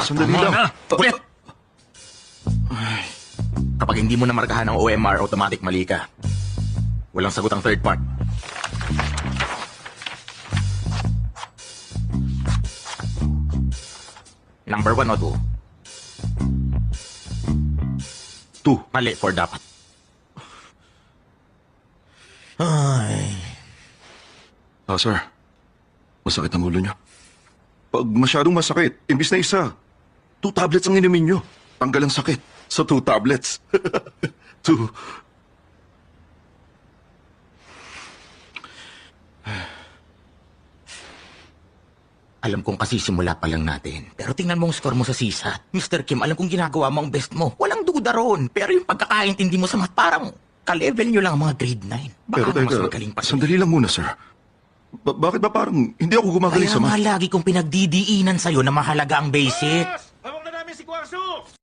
Sandali tama lang. na. Ulit! Kapag hindi mo namarkahan ng OMR, automatic mali ka. Walang sagot ang third part. Number 1 o 2? 2. Mali, 4 dapat. Sir. Masakit ang ulo niyo. Pag masyadong masakit, imbis na isa, 2 tablets ang inumin niyo. Tanggal ang sakit sa 2 tablets. 2. Alam kong kasisimula pa lang natin. Pero tingnan mo ang score mo sa CSAT. Mr. Kim, alam kong ginagawa mo ang best mo. Walang duda ron. Pero yung pagkakaintindi mo sa math, parang ka-level nyo lang ang mga grade 9. Baka Pero mas teka, magaling pa sila. sandali lang muna, sir. Bakit ba parang hindi ako gumagaling Kaya sa nga math? lagi kong pinagdidiinan sa'yo na mahalaga ang basic. Hawak na namin si Kwarso!